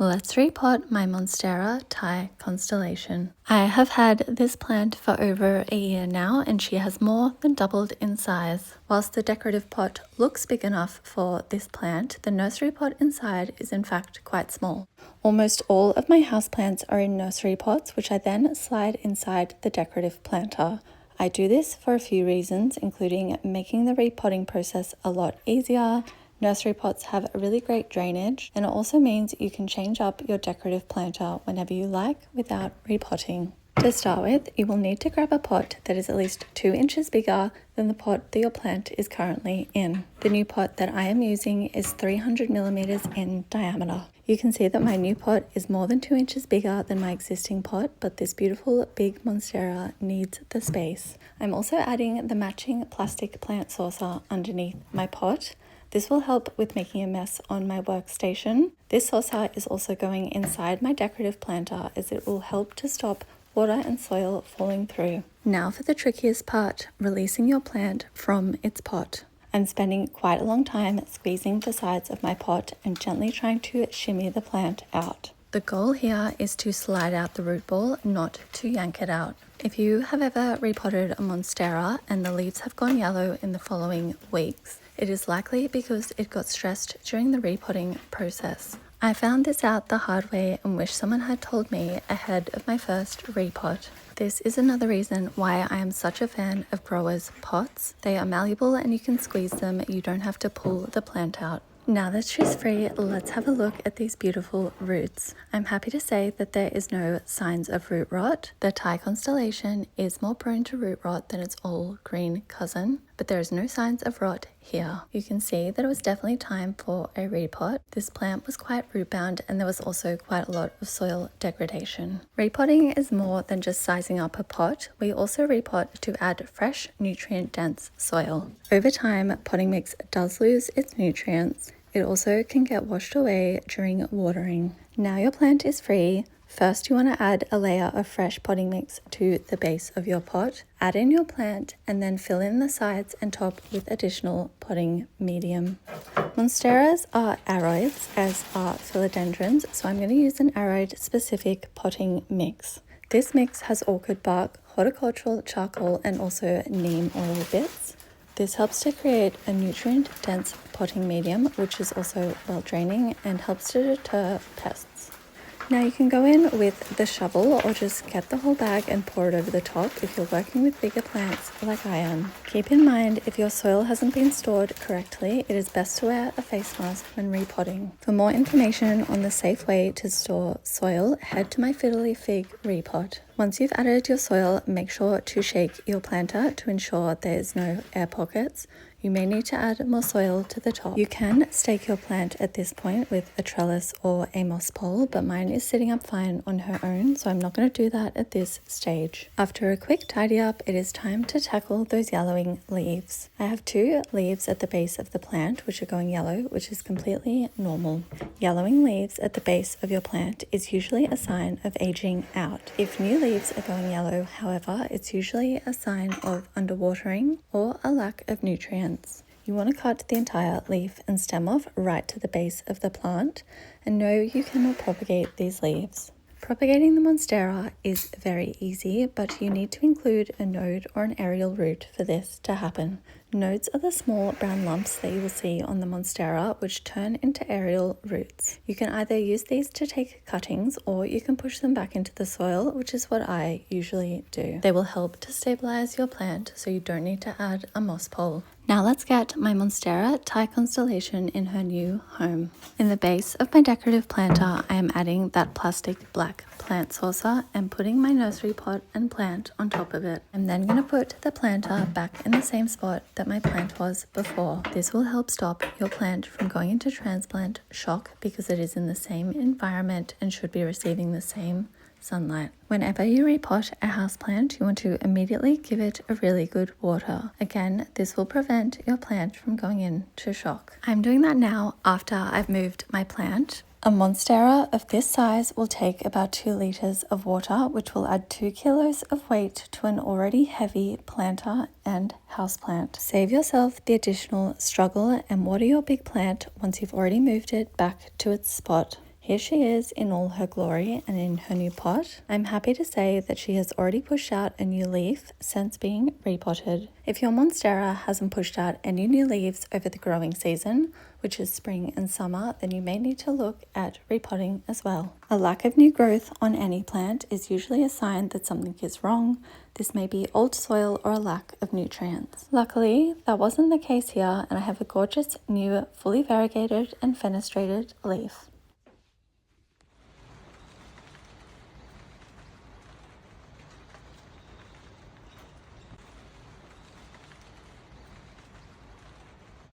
Let's repot my Monstera Thai Constellation. I have had this plant for over a year now and she has more than doubled in size. Whilst the decorative pot looks big enough for this plant, the nursery pot inside is in fact quite small. Almost all of my houseplants are in nursery pots, which I then slide inside the decorative planter. I do this for a few reasons, including making the repotting process a lot easier. Nursery pots have a really great drainage, and it also means you can change up your decorative planter whenever you like without repotting. To start with, you will need to grab a pot that is at least 2 inches bigger than the pot that your plant is currently in. The new pot that I am using is 300 millimeters in diameter. You can see that my new pot is more than 2 inches bigger than my existing pot, but this beautiful big Monstera needs the space. I'm also adding the matching plastic plant saucer underneath my pot. This will help with making a mess on my workstation. This saucer is also going inside my decorative planter as it will help to stop water and soil falling through. Now for the trickiest part, releasing your plant from its pot. I'm spending quite a long time squeezing the sides of my pot and gently trying to shimmy the plant out. The goal here is to slide out the root ball, not to yank it out. If you have ever repotted a Monstera and the leaves have gone yellow in the following weeks, it is likely because it got stressed during the repotting process. I found this out the hard way and wish someone had told me ahead of my first repot. This is another reason why I am such a fan of growers' pots. They are malleable and you can squeeze them, you don't have to pull the plant out. Now that she's free, let's have a look at these beautiful roots. I'm happy to say that there is no signs of root rot. The Thai Constellation is more prone to root rot than its all green cousin, but there is no signs of rot here. You can see that it was definitely time for a repot. This plant was quite root bound and there was also quite a lot of soil degradation. Repotting is more than just sizing up a pot. We also repot to add fresh, nutrient dense soil. Over time, potting mix does lose its nutrients. It also can get washed away during watering. Now your plant is free. First, you want to add a layer of fresh potting mix to the base of your pot. Add in your plant and then fill in the sides and top with additional potting medium. Monsteras are aroids, as are philodendrons, so I'm going to use an aroid specific potting mix. This mix has orchid bark, horticultural charcoal, and also neem oil bits. This helps to create a nutrient-dense potting medium, which is also well-draining and helps to deter pests. Now you can go in with the shovel or just get the whole bag and pour it over the top if you're working with bigger plants like I am. Keep in mind, if your soil hasn't been stored correctly, it is best to wear a face mask when repotting. For more information on the safe way to store soil, head to my Fiddly Fig repot. Once you've added your soil, make sure to shake your planter to ensure there is no air pockets. You may need to add more soil to the top. You can stake your plant at this point with a trellis or a moss pole, but mine is sitting up fine on her own, so I'm not going to do that at this stage. After a quick tidy up, it is time to tackle those yellowing leaves. I have 2 leaves at the base of the plant which are going yellow, which is completely normal. Yellowing leaves at the base of your plant is usually a sign of aging out. If new leaves are going yellow, however, it's usually a sign of underwatering or a lack of nutrients. You want to cut the entire leaf and stem off right to the base of the plant, and know you cannot propagate these leaves. Propagating the Monstera is very easy, but you need to include a node or an aerial root for this to happen. Nodes are the small brown lumps that you will see on the Monstera, which turn into aerial roots. You can either use these to take cuttings or you can push them back into the soil, which is what I usually do. They will help to stabilize your plant so you don't need to add a moss pole. Now let's get my Monstera Thai Constellation in her new home. In the base of my decorative planter, I am adding that plastic black plant saucer and putting my nursery pot and plant on top of it. I'm then going to put the planter back in the same spot that my plant was before. This will help stop your plant from going into transplant shock because it is in the same environment and should be receiving the same sunlight. Whenever you repot a houseplant, you want to immediately give it a really good water. Again, this will prevent your plant from going into shock. I'm doing that now after I've moved my plant. A Monstera of this size will take about 2 liters of water, which will add 2 kilos of weight to an already heavy planter and houseplant. Save yourself the additional struggle and water your big plant once you've already moved it back to its spot. Here she is in all her glory and in her new pot. I'm happy to say that she has already pushed out a new leaf since being repotted. If your Monstera hasn't pushed out any new leaves over the growing season, which is spring and summer, then you may need to look at repotting as well. A lack of new growth on any plant is usually a sign that something is wrong. This may be old soil or a lack of nutrients. Luckily, that wasn't the case here, and I have a gorgeous new fully variegated and fenestrated leaf.